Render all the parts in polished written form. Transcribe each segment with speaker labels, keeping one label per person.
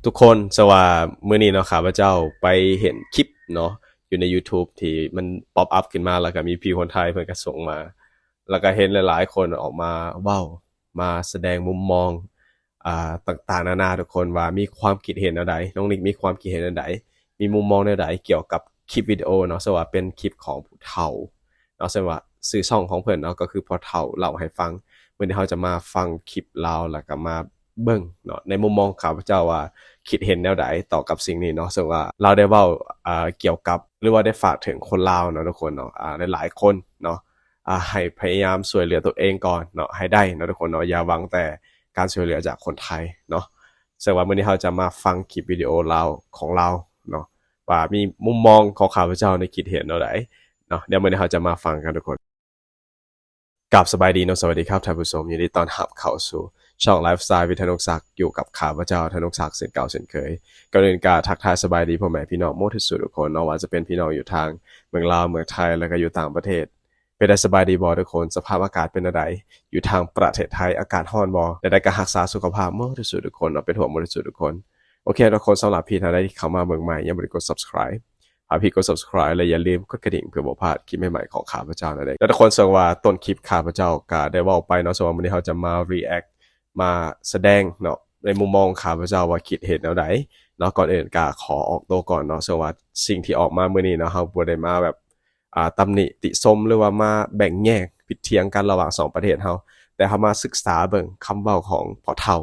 Speaker 1: ทุกคนสว่ามื้อนี้เนาะข้าพเจ้าไปเห็นคลิปเนาะอยู่ใน YouTube ที่มันป๊อปอัพขึ้นมาแล้วก็มีพี่คนไทยเพิ่นก็ส่งมาแล้วก็เห็นหลายๆคนออกมาเว้ามาแสดงมุมมองต่างๆนานาทุกคนว่ามีความคิดเห็นแนวใดน้องนิกมีความคิดเห็นแนวใดมีมุมมองแนวใดเกี่ยวกับคลิปวิดีโอเนาะสว่าเป็นคลิปของผู้เฒ่าเนาะสว่าชื่อช่องของเพิ่นเนาะก็คือพ่อเฒ่าเล่าให้ฟังมื้อนี้เราจะมาฟังคลิปราวแล้วก็มาเบิ่งเนาะในมุมมองข้าพเจ้าว่าคิดเห็นแนวใดต่อกับสิ่งนี้เนาะซึ่งว่าเราได้เว้าเกี่ยวกับหรือว่าได้ฝากถึงคนลาวเนาะทุกคนเนาะหลายๆคนเนาะให้พยายามช่วยเหลือตัวเองก่อนเนาะให้ได้เนาะทุกคนเนาะอย่าหวังแต่การช่วยเหลือจากคนไทยเนาะซึ่งว่ามื้อนี้เราจะมาฟังคลิปวิดีโอลาวของเราเนาะว่ามีมุมมองของข้าพเจ้าในคิดเห็นแนวใดเนาะเดี๋ยวมื้อนี้เราจะมาฟังกันทุกคน กับสบายดีเนาะสวัสดีครับท่านผู้ชมยินดีต้อนรับเข้าสู่ช่องไลฟ์สไตล์วิทยานกศักดิ์อยู่กับข้าพเจ้าธนกศักดิ์เช่นเก่าเช่นเคยก่อนอื่นก็ทักทายสบายดีพ่อแม่พี่น้องโมทุกสุดทุกคนเนาะว่าจะเป็นพี่น้องอยู่ทางเมืองลาวเมืองไทยแล้วก็อยู่ต่างประเทศเป็นได้สบายดีบ่ทุกคนสภาพอากาศเป็นจั่งใดอยู่ทางประเทศไทยอากาศร้อนบ่ได้ก็รักษาสุขภาพโมทุกสุดทุกคนเนาะเป็นห่วงโมทุกสุดทุกคนโอเคทุกคนสำหรับพี่ท่านใดที่เข้ามาเบิ่งใหม่ยังบ่ได้กด Subscribe พี่กด subscribe และอย่าลืมกดกระดิ่งเพื่อบ่พลาดคลิปใหม่ๆของข้าพเจ้านั่นเองแล้วทุกคนสังว่าต้นคลิปข้าพเจ้าก็ได้เว้าไปเนาะส่วนวันนี้เราจะมา react มาแสดงเนาะในมุมมองข้าพเจ้าว่าคิดเห็นแนวใดเนาะก่อนอื่นก็ขอออกตัวก่อนเนาะส่วนว่าสิ่งที่ออกมามื้อนี้เนาะเราบ่ได้มาแบบตำหนิติชมหรือว่ามาแบ่งแยกผิดเถียงกันระหว่าง2ประเทศเฮาแต่เรามาศึกษาเบิ่งคำเว้าของพ่อเฒ่า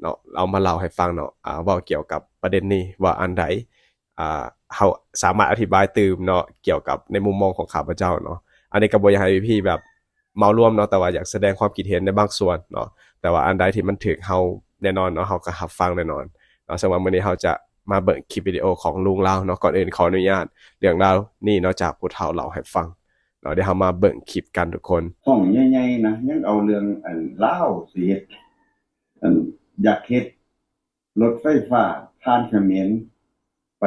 Speaker 1: เนาะเรามาเล่าให้ฟังเนาะเว้าเกี่ยวกับประเด็นนี้ว่าอันใด เขาสามารถอธิบายตื่มเนาะเกี่ยวกับในมุมมองของข้าพเจ้าเนาะอันนี้ก็บ่อยากให้พี่แบบเมารวมเนาะแต่ว่าอยากแสดงความคิดเห็นในบางส่วนเนาะแต่ว่าอันใดที่มันถึกเฮาแน่นอนเนาะเฮาก็รับฟังแน่นอนเนาะสำหรับมื้อนี้เฮาจะมาเบิ่งคลิปวิดีโอของลุงลาวเนาะก่อนอื่นขออนุญาตเรื่องราวนี่เนาะจากผู้เฒ่าเล่าให้ฟังเนาะเดี๋ยวเฮามาเบิ่งคลิปกันทุกคน
Speaker 2: ห้องใหญ่ๆนะยังเอาเรื่องลาวสิเฮ็ดอยากเฮ็ดรถไฟฟ้าผ่านเขมรไป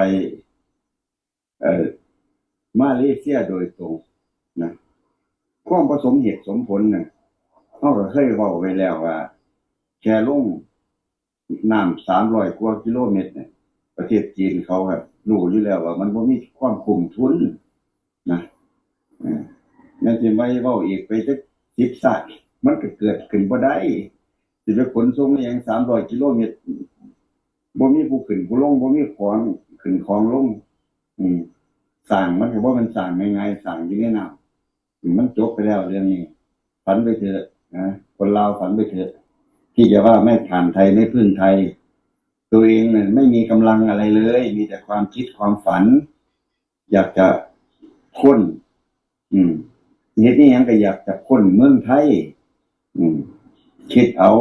Speaker 2: มาเลเซียโดยตรงนะความผสมเหตุสมผลน่ะเราก็เคยเว้าไว้แล้วว่าแค่ลงน้ำ300กว่ากิโลเมตรเนี่ยประเทศจีนเขาแบบรู้อยู่แล้วว่ามันบ่มีความคุ้มทุนนะเออแม้สิไว้เว้าอีกไปจัก10ชาติมันก็เกิดขึ้นบ่ได้สิไปขนส่งอิหยัง300กิโลเมตรบ่มีผู้ขึ้นผู้ลงบ่มีของขึ้นของลงอืมสร้างมันก็บ่แม่นสร้างง่ายๆสร้างอยู่ในน้ำมันจบไปแล้วเรื่องนี้ฝันไปเถอะนะคนลาวฝันไปเถอะที่จะว่าไม่ผ่านไทยไม่พึ่งไทยตัวเองเนี่ยไม่มีกำลังอะไรเลยมีแต่ความคิดความฝันอยากจะพ้นเฮ็ดอีหยังก็อยากจะพ้นเมืองไทยคิดเอา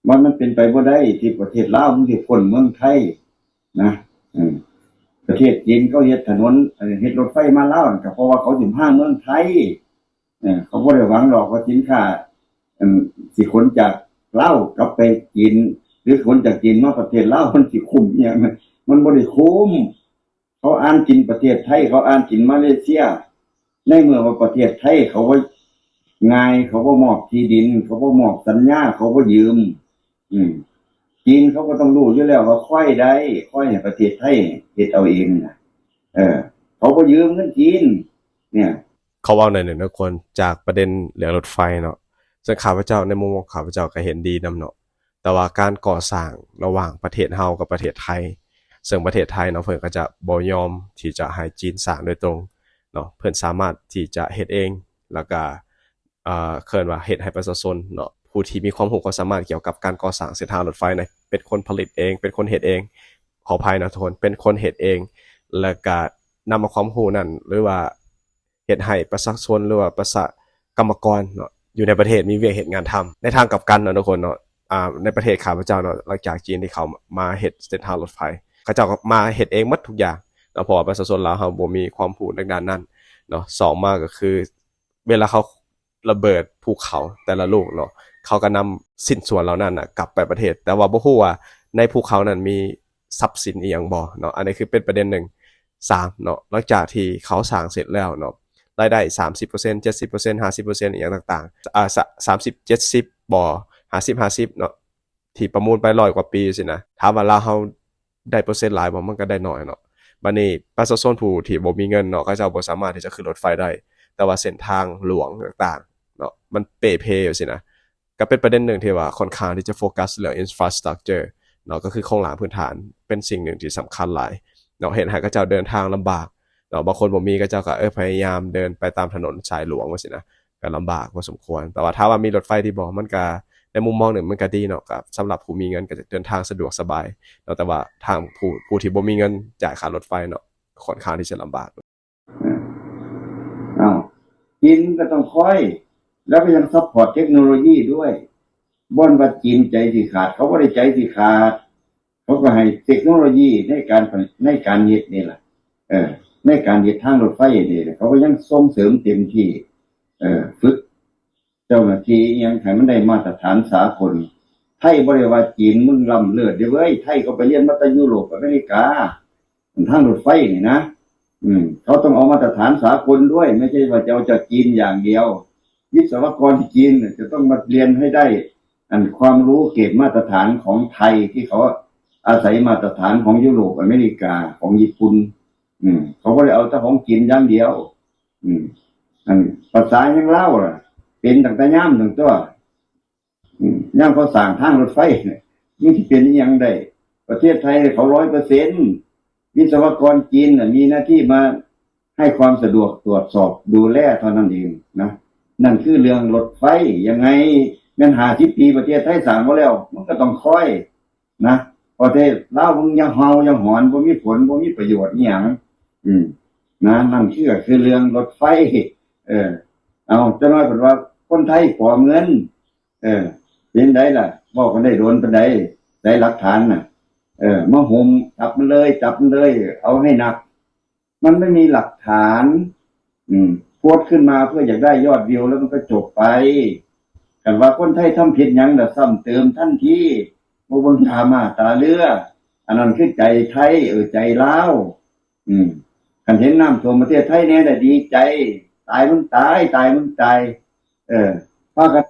Speaker 2: ว่ามันเป็นไปบ่ได้ที่ประเทศลาวมันสิพ้นเมืองไทยนะประเทศจีนเขาเฮ็ดถนนเฮ็ดรถไฟมาลาวก็เพราะว่าเขาสิมาเมืองไทยเขาบ่ได้หวังหรอกว่าสินค้าสิขนจากลาวกลับไปจีนหรือขนจากจีนมาประเทศลาวมันสิคุ้มอิหยังมันบ่ได้คุ้มเขาอ้างกินประเทศไทยเขาอ้างกินมาเลเซียในเมื่อว่าประเทศไทยเขาว่าง่ายเขาบ่มอบที่ดินเขาบ่มอบสัญญาเขาบ่ยืมจีนเขาก็ต้องรู้อยู่แล้วว่าค่อยได้ค่อยให้ประเทศไทยเฮ็ดเอาเองน่ะเขาบ่ยืมเงินจีนเนี่ย
Speaker 1: เขาเว้าหน่อยหนึ่งทุกคนจากประเด็นเรื่องรถไฟเนาะซึ่งข้าพเจ้าในมุมมองข้าพเจ้าก็เห็นดีนำเนาะแต่ว่าการก่อสร้างระหว่างประเทศเฮากับประเทศไทยซึ่งประเทศไทยเนาะเพิ่นก็จะบ่ยอมที่จะให้จีนสร้างโดยตรงเนาะเพิ่นสามารถที่จะเฮ็ดเองแล้วก็เคิ้นว่าเฮ็ดให้ประชาชนเนาะผู้ที่มีความรู้ความสามารถเกี่ยวกับการก่อสร้างเส้นทางรถไฟเนี่ยเป็นคนผลิตเองเป็นคนเฮ็ดเองขออภัยนะทุกคนเป็นคนเฮ็ดเองแล้วก็นำเอาความรู้นั้นหรือว่าเฮ็ดให้ประชาชนหรือว่าประชากรรมกรเนาะอยู่ในประเทศมีเวียกเฮ็ดงานทำในทางกลับกันเนาะทุกคนเนาะในประเทศข้าพเจ้าเนาะหลังจากจีนที่เขามาเฮ็ดเส้นทางรถไฟเขาเจ้าก็มาเฮ็ดเองหมดทุกอย่างเนาะเพราะว่าประชาชนลาวเฮาบ่มีความรู้ในด้านนั้นเนาะ2มาก็คือเวลาเขาระเบิดภูเขาแต่ละลูกเนาะเขาก็นำชิ้นส่วนเหล่านั้นน่ะกลับไปประเทศแต่ว่าบ่ฮู้ว่าในภูเขานั้นมีทรัพย์สินอีหยังบ่เนาะอันนี้คือเป็นประเด็นหนึ่ง3เนาะหลังจากที่เขาสร้างเสร็จแล้วเนาะรายได้ 30% 70% 50%อีหยังต่างๆ30 70บ่50 50เนาะ ที่ประมูลไป100กว่าปีสินะถามว่าลาวเฮาได้เปอร์เซ็นต์หลายบ่มันก็ได้น้อยเนาะบัดนี้ประชาชนผู้ที่บ่มีเงินเนาะเขาเจ้าบ่สามารถที่จะขึ้นรถไฟได้แต่ว่าเส้นทางหลวงต่างๆเนาะมันเป๋เพอยู่สินะก็เป็นประเด็นหนึ่งที่ว่าค่อนข้างที่จะโฟกัสเรื่อง infrastructure เนาะก็คือโครงหลังพื้นฐานเป็นสิ่งหนึ่งที่สำคัญหลายเนาะเห็นให้เขาเจ้าเดินทางลำบากเนาะบางคนบ่มีเขาเจ้าก็พยายามเดินไปตามถนนสายหลวงว่าสินะก็ลำบากพอสมควรแต่ว่าถ้าว่ามีรถไฟที่บ่มันก็ในมุมมองหนึ่งมันก็ดีเนาะกับสำหรับผู้มีเงินก็จะเดินทางสะดวกสบายเนาะแต่ว่าทางผู้ที่บ่มีเงินจ่ายค่ารถไฟเนาะค่อนข้างที่จะลำบาก
Speaker 2: อ้าวจีนก็ต้องคอย แล้วก็ยังซัพพอร์ตเทคโนโลยีด้วยบ่อนว่าจีนใจสิขาดเขาบ่ได้ใจสิขาดเขาก็ให้เทคโนโลยีในการเฮ็ดนี่ล่ะในการเฮ็ดทางรถไฟนี่เขาก็ยังส่งเสริมเต็มที่ฝึกเจ้าหน้าที่ยังให้มันได้มาตรฐานสากลไทยบ่ได้ว่าจีนมึงล้ำเลิศเด้อเว้ยไทยก็ไปเรียนมาแต่ยุโรปอเมริกาทางรถไฟนี่นะเขาต้องเอามาตรฐานสากลด้วยไม่ใช่ว่าจะเอาจากจีนอย่างเดียววิศวกรจีนจะต้องมาเรียนให้ได้ความรู้เกรดมาตรฐานของไทยที่เขาอาศัยมาตรฐานของยุโรปอเมริกาของญี่ปุ่นเขาบ่ได้เอาแต่ของจีนอย่างเดียวภาษายังเล่าล่ะเป็นตั้งแต่ย่ามตั้งตัวย่ามเขาสร้างทางรถไฟเนี่ยยิ่งที่เป็นยังได้ประเทศไทยเขา100%วิศวกรจีนมีหน้าที่มาให้ความสะดวกตรวจสอบดูแลเท่านั้นเองนะนั่นคือเรื่องรถไฟยังไงแม่น50 ปีประเทศไทยสร้างมาแล้วมันก็ต้องค่อยนะประเทศลาวมึงยังเฮายังหอนบ่มีผลบ่มีประโยชน์อีหยังนะนั่นคือเรื่องรถไฟเอาจะน้อยเพิ่นว่าคนไทยขอเงินเป็นไดล่ะบอกกันได้โดนปานใดได้หลักฐานน่ะมาห่มจับมันเลยเอาให้หนักมันไม่มีหลักฐานโพสต์ขึ้นมาเพื่ออยากได้ยอดวิวแล้วมันก็จบไปกันว่าคนไทยทำผิดหยังน่ะซ้ำเติมทันทีบ่เบิ่งตามาตาเรืออันนั้นคือใจไทยใจลาวคันเห็นน้ำท่วมประเทศไทยแน่น่ะดีใจตายมันตายพากัน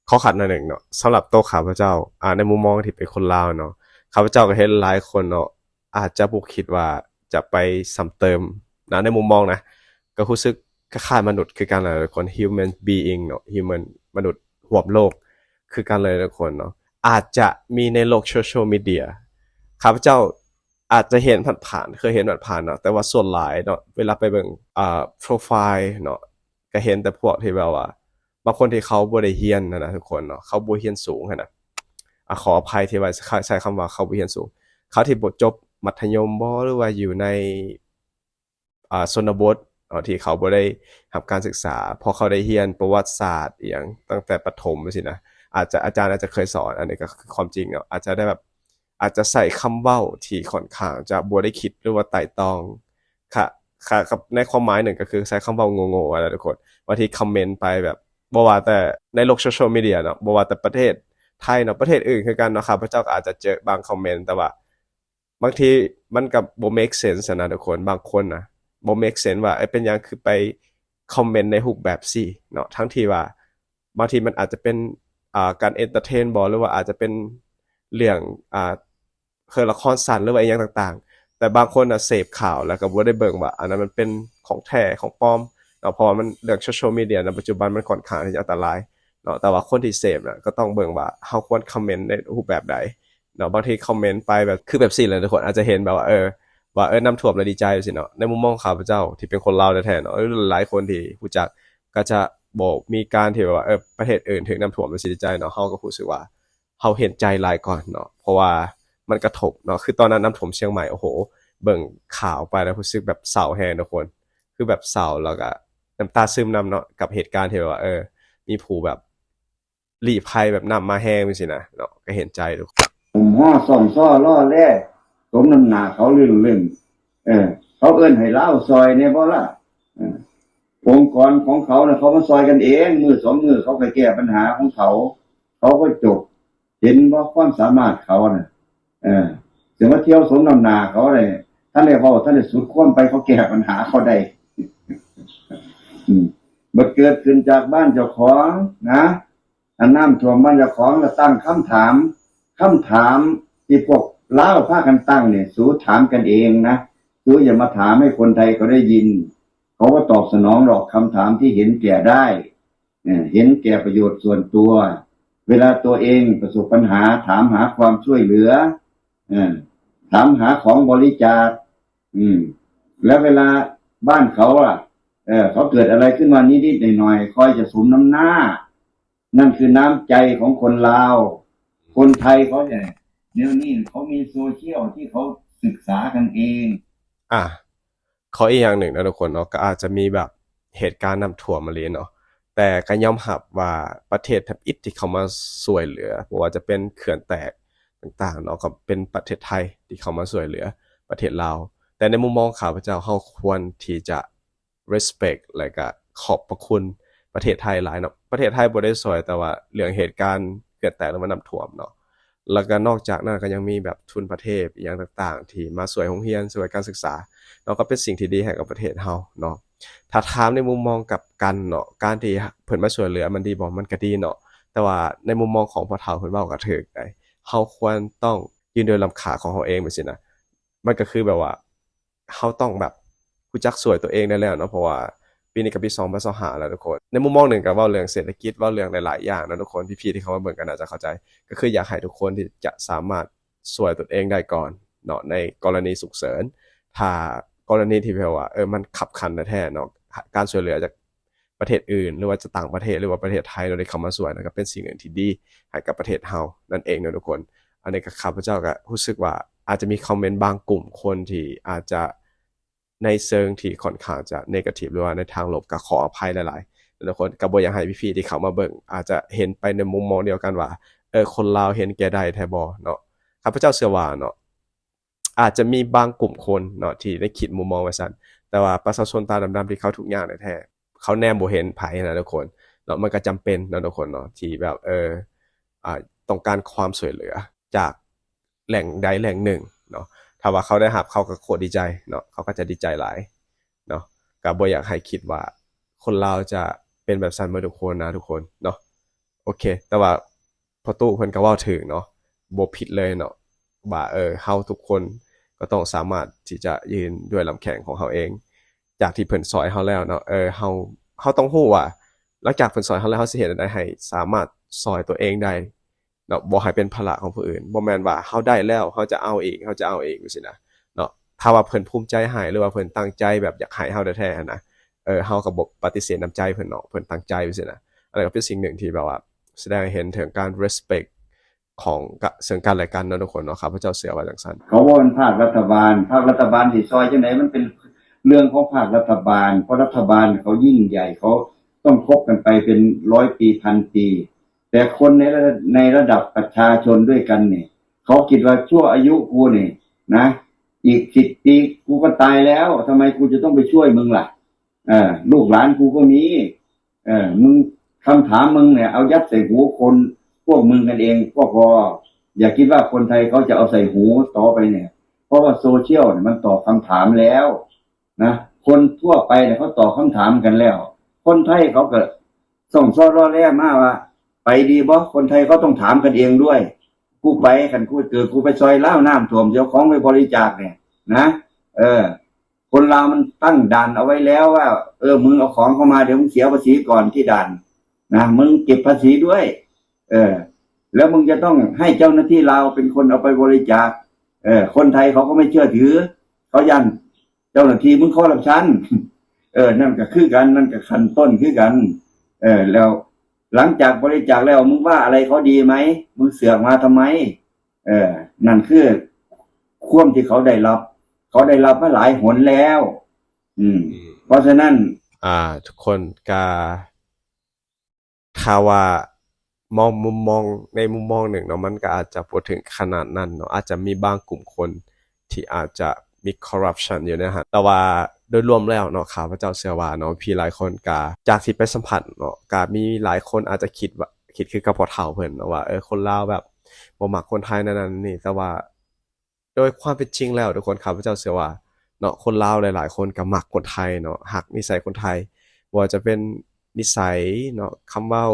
Speaker 1: ขอขัดหน่อยหนึ่งเนาะสำหรับตัวข้าพเจ้าในมุมมองที่เป็นคนลาวเนาะข้าพเจ้าก็เห็นหลายคนเนาะอาจจะบ่คิดว่าจะไปซ้ำเติมนะในมุมมองนะก็รู้สึกคล้ายๆมนุษย์คือกันหลายคน human being เนาะ human มนุษย์ร่วมโลกคือกันเลยทุกคนเนาะอาจจะมีในโลกโซเชียลมีเดียข้าพเจ้าอาจจะเห็นผ่านๆเคยเห็นผ่านๆเนาะแต่ว่าส่วนหลายเนาะเวลาไปเบิ่งโปรไฟล์เนาะก็เห็นแต่พวกที่แบบว่าบางคนที่เขาบ่ได้เรียนนะทุกคนเนาะเขาบ่เรียนสูงนะขออภัยที่ว่าใช้คำว่าเขาบ่เรียนสูงเขาที่บ่จบมัธยมบ่หรือว่าอยู่ในชนบทที่เขาบ่ได้รับการศึกษาพอเขาได้เรียนประวัติศาสตร์อีหยังตั้งแต่ประถมจังซี่นะอาจารย์อาจจะเคยสอนอันนี้ก็คือความจริงเนาะอาจจะได้แบบอาจจะใส่คำเว้าที่ค่อนข้างจะบ่ได้คิดหรือว่าไตร่ตรองค่ะกับในความหมายหนึ่งก็คือใช้คำเว้าโง่ๆนะทุกคนบางทีคอมเมนต์ไปแบบบ่ว่าแต่ในโลกโซเชียลมีเดียเนาะบ่ว่าแต่ประเทศไทยเนาะประเทศอื่นคือกันเนาะครับพระเจ้าก็อาจจะเจอบางคอมเมนต์แต่ว่าบางทีมันก็บ่ make sense นะทุกคนบางคนนะบ่ make sense ว่าเป็นหยังคือไปคอมเมนต์ในรูปแบบซี่เนาะทั้งที่ว่าบางทีมันอาจจะเป็นการเอนเตอร์เทนบ่หรือว่าอาจจะเป็นเรื่องคือละครสั้นหรือว่าอีหยังต่างๆแต่บางคนน่ะเสพข่าวแล้วก็บ่ได้เบิ่งว่าอันนั้นมันเป็นของแท้ของปลอมเนาะเพราะว่ามันเรื่องโซเชียลมีเดียในปัจจุบันมันค่อนข้างที่จะอันตรายเนาะแต่ว่าคนที่เสพน่ะก็ต้องเบิ่งว่าเฮาควรคอมเมนต์ในรูปแบบใดเนาะบางทีคอมเมนต์ไปแบบคือแบบซี่เลยทุกคนอาจจะเห็นแบบว่าน้ำท่วมแล้วดีใจจังซี่เนาะในมุมมองข้าพเจ้าที่เป็นคนลาวแท้ๆเนาะหลายคนที่รู้จักก็จะบอกมีการที่แบบว่าประเทศอื่นถึงน้ำท่วมแล้วสิดีใจเนาะเฮาก็รู้สึกว่าเฮาเห็นใจหลายก่อนเนาะเพราะว่ามันกระทบเนาะคือตอนนั้นน้ำท่วมเชียงใหม่โอ้โหเบิ่งข่าวไปแล้วรู้สึกแบบเศร้าแฮงทุกคนคือแบบเศร้าแล้วก็น้ำตาซึมนำเนาะกับเหตุการณ์ที่ว่ามีผู้แบบลี้ภัยแบบนำมาแฮงจังซี่นะเนาะก็เห็นใจทุกคน
Speaker 2: ห่อส่องซ้อล่อแล่สมน้ำหน้าเขาเรื่องเขาเอิ้นให้ลาวซอยเนี่ยบ่ล่ะองค์กรของเขาน่ะเขามาซอยกันเองมื้อ2มื้อเขาก็แก้ปัญหาของเขาก็จบเห็นบ่ความสามารถเขาน่ะถึงว่าเที่ยวสมน้ำหน้าเขาได้ท่านได้เว้าท่านได้สุดความไปเขาแก้ปัญหาเขาได้บ่เกิดขึ้นจากบ้านเจ้าของนะอันน้ำท่วมบ้านเจ้าของแล้วตั้งคำถาม คำถามที่พวกเล่าพากันตั้งเนี่ยสู้ถามกันเองนะสู้อย่ามาถามให้คนไทยเขาได้ยินเขาก็ตอบสนองหรอกคำถามที่เห็นแก่ได้เห็นแก่ประโยชน์ส่วนตัวเวลาตัวเองประสบปัญหาถามหาความช่วยเหลือถามหาของบริจาคแล้วเวลาบ้านเขาเขาเกิดอะไรขึ้นมานิดๆหน่อยๆคอยจะสมน้ำหน้านั่นคือน้ำใจของคนลาวคนไทยเขาเนี่ยเดี๋ยวนี้เขามีโซเชียลที่เขาศึกษากันเอง
Speaker 1: อ่ะขออีกอย่างหนึ่งนะทุกคนเนาะก็อาจจะมีแบบเหตุการณ์น้ำท่วมมาเลยเนาะแต่ก็ยอมรับว่าประเทศทับอิฐที่เขามาช่วยเหลือบ่ว่าจะเป็นเขื่อนแตกต่างๆเนาะก็เป็นประเทศไทยที่เขามาช่วยเหลือประเทศลาวแต่ในมุมมองข้าพเจ้าเราควรที่จะ respect และก็ขอบพระคุณประเทศไทยหลายเนาะประเทศไทยบ่ได้ช่วยแต่ว่าเรื่องเหตุการณ์เขื่อนแตกแล้วมันน้ำท่วมเนาะ แล้วก็นอกจากนั้นก็ยังมีแบบทุนประเทศอย่างต่างๆที่มาช่วยโรงเรียนช่วยการศึกษาเนาะก็เป็นสิ่งที่ดีให้กับประเทศเฮาเนาะถ้าถามในมุมมองกลับกันเนาะการที่เพิ่นมาช่วยเหลือมันดีบ่มันก็ดีเนาะแต่ว่าในมุมมองของพ่อเฒ่าเพิ่นเว้าก็ถูกได้เฮาควรต้องยืนด้วยลำขาของเฮาเองจังซี่นะมันก็คือแบบว่าเฮาต้องแบบรู้จักช่วยตัวเองได้แล้วเนาะเพราะว่าปีนี้ก็ปี2025แล้วทุกคนในมุมมองหนึ่งก็เว้าเรื่องเศรษฐกิจเว้าเรื่องหลายๆอย่างเนาะทุกคนพี่ๆที่เขามาเบิ่งก็น่าจะเข้าใจ ก็คืออยากให้ทุกคนที่จะสามารถช่วยตนเองได้ก่อนเนาะในกรณีฉุกเฉินถ้ากรณีที่แบบว่ามันขับขันแท้ๆเนาะการช่วยเหลือจากประเทศอื่นหรือว่าจะต่างประเทศหรือว่าประเทศไทยเราได้เข้ามาช่วยนะครับเป็นสิ่งหนึ่งที่ดีให้กับประเทศเฮานั่นเองเนาะทุกคนอันนี้ก็ข้าพเจ้าก็รู้สึกว่าอาจจะมีคอมเมนต์บางกลุ่มคนที่อาจจะในเชิงที่ค่อนข้างจะเนกาทีฟหรือว่าในทางลบก็ขออภัยหลายๆทุกคนก็บ่อยากให้พี่ๆที่เข้ามาเบิ่งอาจจะเห็นไปในมุมมองเดียวกันว่าคนลาวเห็นแก่ได้แท้บ่เนาะข้าพเจ้าเชื่อว่าเนาะอาจจะมีบางกลุ่มคนเนาะที่ได้คิดมุมมองไว้ซั่นแต่ว่าประชาชนตาดำๆที่เขาทุกอย่างแท้ๆเขาแนมบ่เห็นไผนะทุกคนเนาะมันก็จำเป็นเนาะทุกคนเนาะที่แบบต้องการความช่วยเหลือจากแหล่งใดแหล่งหนึ่งเนาะถ้าว่าเขาได้รับเขาก็โคตรดีใจเนาะเขาก็จะดีใจหลายเนาะก็บ่อยากให้คิดว่าคนลาวจะเป็นแบบซั่นเบิดทุกคนนะทุกคนเนาะโอเคแต่ว่า พอตู้เพิ่นก็เว้าถึงเนาะบ่ผิดเลยเนาะว่าเฮาทุกคนก็ต้องสามารถที่จะยืนด้วยลำแข้งของเฮาเองจากที่เพิ่นสอนเฮาแล้วเนาะเฮาต้องรู้ว่าหลังจากเพิ่นสอนเฮาแล้วเฮาสิเฮ็ดจั่งใดให้สามารถช่วยตัวเองได้เนาะบ่ให้เป็นภาระของผู้อื่นบ่แม่นว่าเฮาได้แล้วเฮาจะเอาเองจังซี่นะเนาะถ้าว่าเพิ่นภูมิใจให้หรือว่าเพิ่นตั้งใจแบบอยากให้เฮาแท้ๆหั้นนะเฮาก็บ่ปฏิเสธน้ำใจเพิ่นเนาะเพิ่นตั้งใจจังซี่นะอันนั้นก็เป็นสิ่งหนึ่งที่แบบว่า แสดงให้เห็นถึงการ respect ของซึ่งกันและกันเนาะทุกคนเนาะครับพระเจ้าเสือว่าจังซั่น
Speaker 2: เขาว่าเป็นภาครัฐบาลที่ซอยจังไหนมันเป็นเรื่องของภาครัฐบาลเพราะรัฐบาลเขายิ่งใหญ่เขาต้องคบกันไปเป็น100 ปีพันปีแต่คนในระดับประชาชนด้วยกันเนี่ยเขาคิดว่าชั่วอายุกูเนี่ยนะอีก10 ปีกูก็ตายแล้วทำไมกูจะต้องไปช่วยมึงล่ะลูกหลานกูก็มีมึงคำถามมึงเนี่ยเอายัดใส่หูคนพวกมึงกันเองก็พออย่าคิดว่าคนไทยเขาจะเอาใส่หูต่อไปเนี่ยเพราะว่าโซเชียลเนี่ยมันตอบคำถามแล้วนะคนทั่วไปเนี่ยเขาตอบคำถามกันแล้วคนไทยเขาก็ส่งซ้อรอแร่มาว่าไปดีบ่คนไทยเขาต้องถามกันเองด้วยกูไปกันกูเกิดกูไปซอยเล่าน้ำท่วมเจ้าของไปบริจาคเนี่ยนะคนเรามันตั้งด่านเอาไว้แล้วว่ามึงเอาของเข้ามาเดี๋ยวมึงเสียภาษีก่อนที่ด่านนะมึงเก็บภาษีด้วยแล้วมึงจะต้องให้เจ้าหน้าที่เราเป็นคนเอาไปบริจาคคนไทยเขาก็ไม่เชื่อถือเขายันเจ้าหน้าที่มึงคอร์รัปชันนั่นก็คือกันนั่นก็ขั้นต้นคือกันแล้วหลังจากบริจาคแล้วมึงว่าอะไรเขาดีไหมมึงเสือกมาทำไมนั่นคือความที่เขาได้รับมาหลายหนแล้วเพราะฉะนั้น
Speaker 1: ทุกคนก็ถ้าว่ามองมุมมองในมุมมองหนึ่งเนาะมันก็อาจจะบ่ถึงขนาดนั้นเนาะอาจจะมีบางกลุ่มคนที่อาจจะมีคอร์รัปชันอยู่นะฮะแต่ว่าโดยรวมแล้วเนาะข้าพเจ้าเชื่อว่าเนาะพี่หลายคนก็จากที่ไปสัมผัสเนาะก็มีหลายคนอาจจะคิดคือกับพ่อเฒ่าเพิ่นเนาะว่าคนลาวแบบบ่มักคนไทยนั่นนี่แต่ว่าโดยความเป็นจริงแล้วทุกคนข้าพเจ้าเชื่อว่าเนาะคนลาวหลายๆคนก็มักคนไทยเนาะรักนิสัยคนไทยบ่ว่าจะเป็นนิสัยเนาะคำเว้า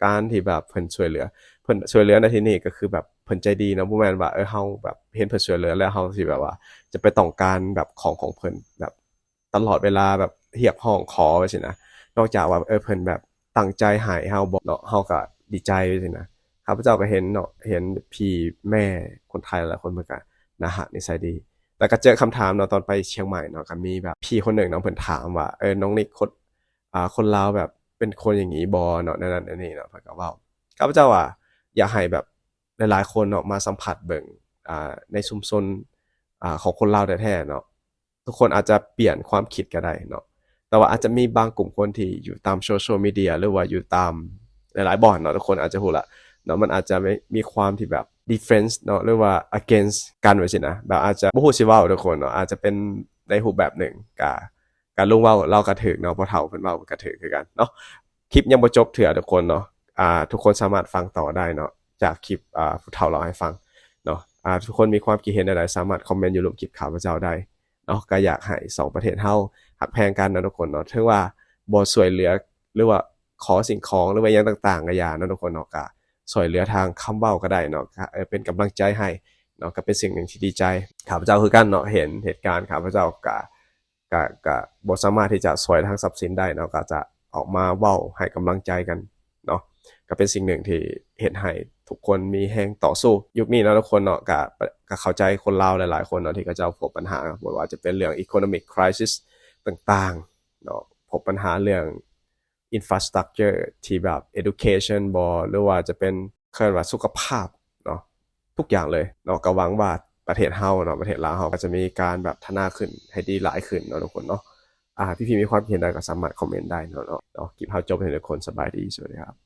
Speaker 1: การที่แบบเพิ่นช่วยเหลือในที่นี้ก็คือแบบ เพิ่นใจดีเนาะบ่แม่นว่าเฮาแบบเห็นเพิ่นช่วยเหลือแล้วเฮาสิแบบว่าจะไปต้องการแบบของเพิ่นแบบตลอดเวลาแบบเรียกร้องขอจังซี่นะนอกจากว่าเพิ่นแบบตั้งใจให้เฮาบ่เนาะเฮาก็ดีใจจังซี่นะข้าพเจ้าก็เห็นเนาะเห็นพี่แม่คนไทยหลายคนเพิ่นก็น่ารักนิสัยดีแต่ก็เจอคำถามเนาะตอนไปเชียงใหม่เนาะก็มีแบบพี่คนหนึ่งเนาะเพิ่นถามว่าน้องนิกคนลาวแบบเป็นคนอย่างงี้บ่เนาะนั่นๆอันนี้เนาะเพิ่นก็เว้าข้าพเจ้าว่าอยากให้แบบหลายๆคนเนาะมาสัมผัสเบิ่งในชุมชนของคนลาวแท้ๆเนาะทุกคนอาจจะเปลี่ยนความคิดก็ได้เนาะแต่ว่าอาจจะมีบางกลุ่มคนที่อยู่ตามโซเชียลมีเดียหรือว่าอยู่ตามหลายๆบ่อนเนาะทุกคนอาจจะฮู้ละเนาะมันอาจจะไม่มีความที่แบบ defense เนาะหรือว่า against กันไว้สินะแบบอาจจะบ่ฮู้สิเว้าทุกคนเนาะอาจจะเป็นในรูปแบบหนึ่งการลุงเว้าเราก็ถูกเนาะพ่อเฒ่าเพิ่นเว้าก็ถูกคือกันเนาะคลิปยังบ่จบเถื่อทุกคนเนาะทุกคนสามารถฟังต่อได้เนาะจากคลิปผู้เฒ่าเล่าให้ฟังเนาะทุกคนมีความคิดเห็นใดๆสามารถคอมเมนต์อยู่ร่วมคลิปข้าพเจ้าได้เนาะก็อยากให้2ประเทศเฮาฮักแพงกันนะทุกคนเนาะถึงว่าบ่ช่วยเหลือหรือว่าขอสิ่งของหรือว่าหยังต่างๆก็อย่าเนาะทุกคนเนาะก็ช่วยเหลือทางคำเว้าก็ได้เนาะเป็นกำลังใจให้เนาะก็เป็นสิ่งหนึ่งที่ดีใจข้าพเจ้าคือกันเนาะเห็นเหตุการณ์ข้าพเจ้าก็บ่สามารถที่จะช่วยทางทรัพย์สินได้เนาะก็จะออกมาเว้าให้กำลังใจกันเนาะก็เป็นสิ่งหนึ่งที่เฮ็ดให้ทุกคนมีแรงต่อสู้ยุคนี้เนาะทุกคนเนาะก็เข้าใจคนลาวหลายๆคนเนาะที่เขาเจ้าพบปัญหาบ่ว่าจะเป็นเรื่อง economic crisis ต่างๆเนาะพบปัญหาเรื่อง infrastructure ที่แบบ education บ่หรือว่าจะเป็นเรียกว่าสุขภาพเนาะทุกอย่างเลยเนาะก็หวังว่าประเทศเฮาเนาะประเทศลาวเฮาก็จะมีการแบบพัฒนาขึ้นให้ดีหลายขึ้นเนาะทุกคนเนาะพี่ๆมีความคิดเห็นใดก็สามารถคอมเมนต์ได้เนาะคลิปเฮาจบให้ทุกคนสบายดีสวัสดีครับ